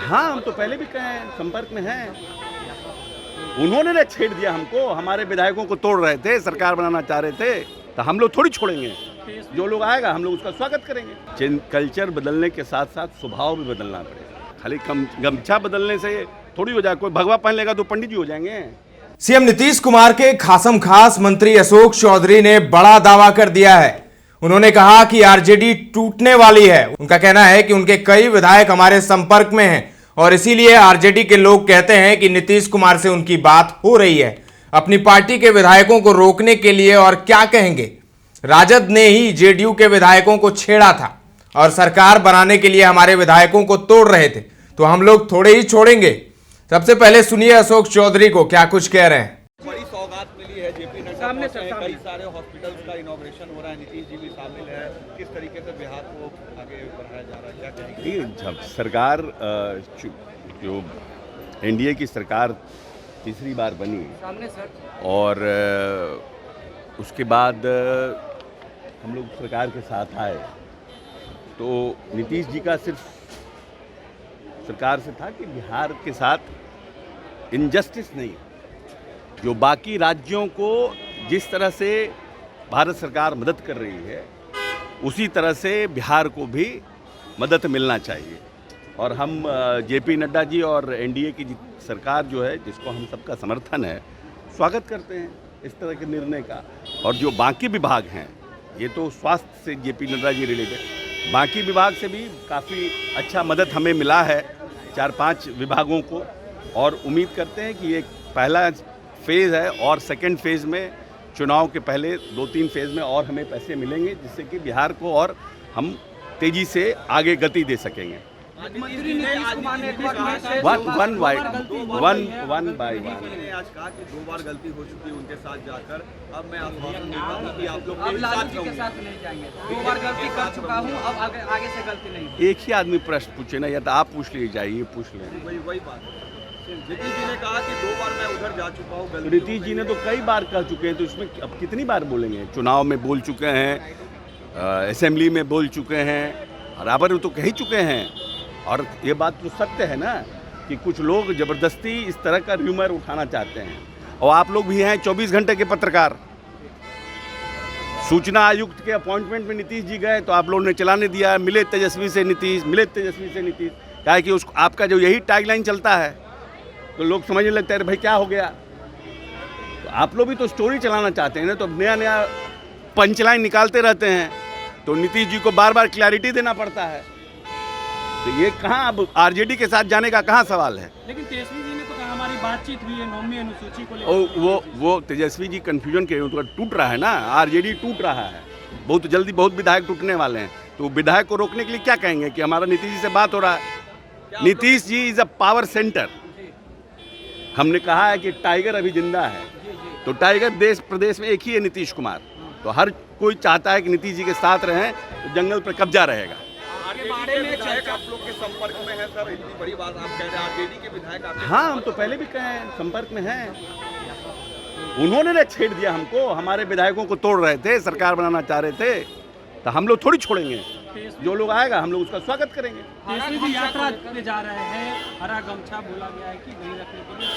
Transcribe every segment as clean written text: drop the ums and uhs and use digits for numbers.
हाँ, हम तो पहले भी कहे हैं, संपर्क में हैं। उन्होंने ना छेड़ दिया हमको, हमारे विधायकों को तोड़ रहे थे, सरकार बनाना चाह रहे थे, तो हम लोग थोड़ी छोड़ेंगे। जो लोग आएगा हम लोग उसका स्वागत करेंगे। कल्चर बदलने के साथ साथ स्वभाव भी बदलना पड़ेगा। खाली गमछा बदलने से थोड़ी हो जाए, कोई भगवा पहन लेगा तो पंडित जी हो जाएंगे। सीएम नीतीश कुमार के खासम खास मंत्री अशोक चौधरी ने बड़ा दावा कर दिया है। उन्होंने कहा कि आरजेडी टूटने वाली है। उनका कहना है कि उनके कई विधायक हमारे संपर्क में हैं और इसीलिए आरजेडी के लोग कहते हैं कि नीतीश कुमार से उनकी बात हो रही है। अपनी पार्टी के विधायकों को रोकने के लिए और क्या कहेंगे, राजद ने ही जेडीयू के विधायकों को छेड़ा था और सरकार बनाने के लिए हमारे विधायकों को तोड़ रहे थे, तो हम लोग थोड़े ही छोड़ेंगे। सबसे पहले सुनिए अशोक चौधरी को क्या कुछ कह रहे हैं। बड़ी सौगात मिली है जेपी नड्डा से, कई सारे हॉस्पिटल्स का इनॉग्रेशन हो रहा है, नीतीश जी भी शामिल है। किस तरीके से बिहार को आगे बढ़ाया जा रहा है, क्या कहेंगे? जब सरकार जो एनडीए की सरकार तीसरी बार बनी और उसके बाद हम लोग सरकार के साथ आए, तो नीतीश जी का सिर्फ सरकार से था कि बिहार के साथ इनजस्टिस नहीं, जो बाकी राज्यों को जिस तरह से भारत सरकार मदद कर रही है उसी तरह से बिहार को भी मदद मिलना चाहिए। और हम जेपी नड्डा जी और एनडीए की सरकार जो है, जिसको हम सबका समर्थन है, स्वागत करते हैं इस तरह के निर्णय का। और जो बाकी विभाग हैं, ये तो स्वास्थ्य से जेपी नड्डा जी रिलेटेड, बाकी विभाग से भी काफ़ी अच्छा मदद हमें मिला है, 4-5 विभागों को। और उम्मीद करते हैं कि ये पहला फेज़ है और सेकंड फेज़ में चुनाव के पहले 2-3 फेज़ में और हमें पैसे मिलेंगे, जिससे कि बिहार को और हम तेज़ी से आगे गति दे सकेंगे। मंत्री नीतीश कुमार ने वन बाय वन। आज कहा कि 2 बार गलती हो चुकी है उनके साथ जाकर, अब मैं आश्वासन देता हूं कि आप लोग के साथ नहीं जाएंगे। 2 बार गलती कर चुका हूं, अब आगे से गलती नहीं। एक ही आदमी प्रश्न पूछे ना, या तो आप पूछ लीजिए, चाहिए पूछ लें। वही बात है। नीतीश जी ने कहा कि 2 बार मैं उधर जा चुका हूँ। नीतीश जी ने तो कई बार कह चुके हैं, तो इसमें अब कितनी बार बोलेंगे? चुनाव में बोल चुके हैं, असेंबली में बोल चुके हैं, बराबर तो कह ही चुके हैं। और ये बात तो सत्य है ना कि कुछ लोग ज़बरदस्ती इस तरह का र्यूमर उठाना चाहते हैं। और आप लोग भी हैं 24 घंटे के पत्रकार। सूचना आयुक्त के अपॉइंटमेंट में नीतीश जी गए तो आप लोगों ने चलाने दिया, मिले तेजस्वी से नीतीश, मिले तेजस्वी से नीतीश। क्या है कि उसको आपका जो यही टैगलाइन चलता है तो लोग समझने लगते हैं भाई क्या हो गया। तो आप लोग भी तो स्टोरी चलाना चाहते हैं ना, तो नया नया पंचलाइन निकालते रहते हैं, तो नीतीश जी को बार बार क्लैरिटी देना पड़ता है। तो ये कहाँ अब आरजेडी के साथ जाने का कहाँ सवाल है? लेकिन तेजस्वी जी ने तो कहा हमारी बातचीत हुई है 9वीं अनुसूची को लेकर। वो तेजस्वी जी कंफ्यूजन के टूट रहा है ना, आरजेडी टूट रहा है। बहुत जल्दी बहुत विधायक टूटने वाले हैं, तो विधायक को रोकने के लिए क्या कहेंगे कि हमारा नीतीश जी से बात हो रहा है। Nitish ji is a power centre. हमने कहा है कि टाइगर अभी जिंदा है, तो टाइगर देश प्रदेश में एक ही है, नीतीश कुमार। तो हर कोई चाहता है कि नीतीश जी के साथ रहें, तो जंगल पर कब्जा रहेगा। बारे में विधायक आप लोग के संपर्क में है सर, इतनी बड़ी बात आप कह रहे हैं, आरजेडी के विधायक आप? हाँ, हम तो पहले भी कहे हैं, संपर्क में हैं। उन्होंने ना छेड़ दिया हमको, हमारे विधायकों को तोड़ रहे थे, सरकार बनाना चाह रहे थे, तो हम लोग थोड़ी छोड़ेंगे। जो लोग आएगा हम लोग उसका स्वागत करेंगे। तेजस्वी जी यात्रा पे जा रहे हैं, हरा गमछा बोला गया है कि नहीं रखने के लिए,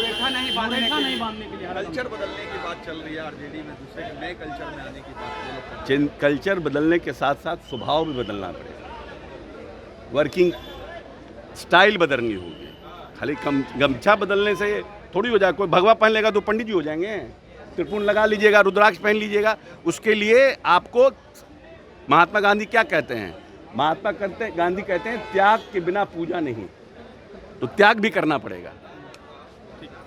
रेखा नहीं बांधने के लिए। कल्चर बदलने की बात चल रही है आरजेडी में, दूसरे नए कल्चर में आने की बात। कल्चर बदलने के साथ साथ स्वभाव भी बदलना पड़ेगा, वर्किंग स्टाइल बदलनी होगी। खाली गमछा बदलने से थोड़ी हो जाए, कोई भगवा पहन लेगा तो पंडित जी हो जाएंगे। त्रिपुण लगा लीजिएगा, रुद्राक्ष पहन लीजिएगा, उसके लिए आपको महात्मा गांधी क्या कहते हैं? महात्मा गांधी कहते हैं त्याग के बिना पूजा नहीं, तो त्याग भी करना पड़ेगा।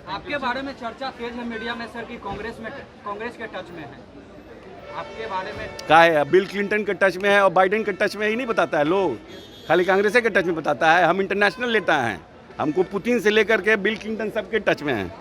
आपके बारे में चर्चा तेज है मीडिया में सर कि कांग्रेस के टच में है, आपके बारे में क्या है? बिल क्लिंटन के टच में है और बाइडेन के टच में ही नहीं बताता है लोग, खाली कांग्रेस के टच में बताता है। हम इंटरनेशनल लेता है, हमको पुतिन से लेकर के बिल क्लिंटन सबके टच में है।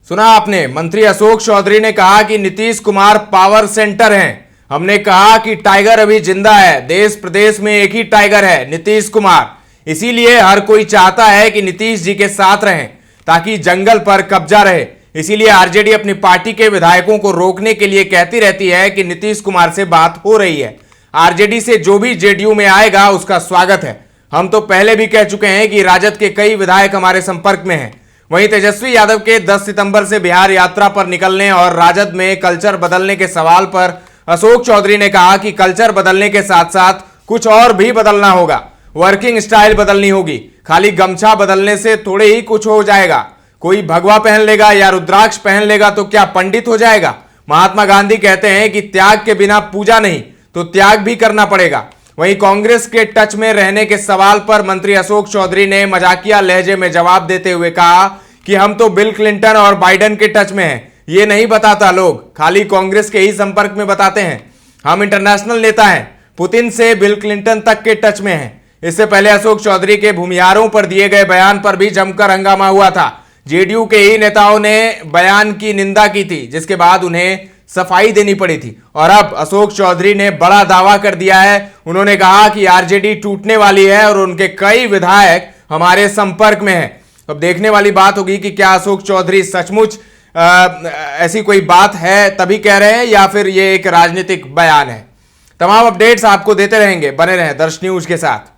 सुना आपने, मंत्री अशोक चौधरी ने कहा कि नीतीश कुमार पावर सेंटर हैं। हमने कहा कि टाइगर अभी जिंदा है, देश प्रदेश में एक ही टाइगर है, नीतीश कुमार। इसीलिए हर कोई चाहता है कि नीतीश जी के साथ रहें ताकि जंगल पर कब्जा रहे। इसीलिए आरजेडी अपनी पार्टी के विधायकों को रोकने के लिए कहती रहती है कि नीतीश कुमार से बात हो रही है। आरजेडी से जो भी जेडीयू में आएगा उसका स्वागत है। हम तो पहले भी कह चुके हैं कि राजद के कई विधायक हमारे संपर्क में हैं। वहीं तेजस्वी यादव के 10 सितंबर से बिहार यात्रा पर निकलने और राजद में कल्चर बदलने के सवाल पर अशोक चौधरी ने कहा कि कल्चर बदलने के साथ साथ कुछ और भी बदलना होगा। वर्किंग स्टाइल बदलनी होगी। खाली गमछा बदलने से थोड़े ही कुछ हो जाएगा। कोई भगवा पहन लेगा या रुद्राक्ष पहन लेगा तो क्या पंडित हो जाएगा? महात्मा गांधी कहते हैं कि त्याग के बिना पूजा नहीं, तो त्याग भी करना पड़ेगा। वहीं कांग्रेस के टच में रहने के सवाल पर मंत्री अशोक चौधरी ने मजाकिया लहजे में जवाब देते हुए कहा कि हम तो बिल क्लिंटन और बाइडेन के टच में हैं। ये नहीं बताता लोग, खाली कांग्रेस के ही संपर्क में बताते हैं। हम इंटरनेशनल नेता हैं, पुतिन से बिल क्लिंटन तक के टच में हैं। इससे पहले अशोक चौधरी के भूमिहारों पर दिए गए बयान पर भी जमकर हंगामा हुआ था। जेडीयू के ही नेताओं ने बयान की निंदा की थी, जिसके बाद उन्हें सफाई देनी पड़ी थी। और अब अशोक चौधरी ने बड़ा दावा कर दिया है। उन्होंने कहा कि आरजेडी टूटने वाली है और उनके कई विधायक हमारे संपर्क में हैं। अब देखने वाली बात होगी कि क्या अशोक चौधरी सचमुच ऐसी कोई बात है तभी कह रहे हैं या फिर ये एक राजनीतिक बयान है। तमाम अपडेट्स आपको देते रहेंगे, बने रहें दर्श न्यूज के साथ।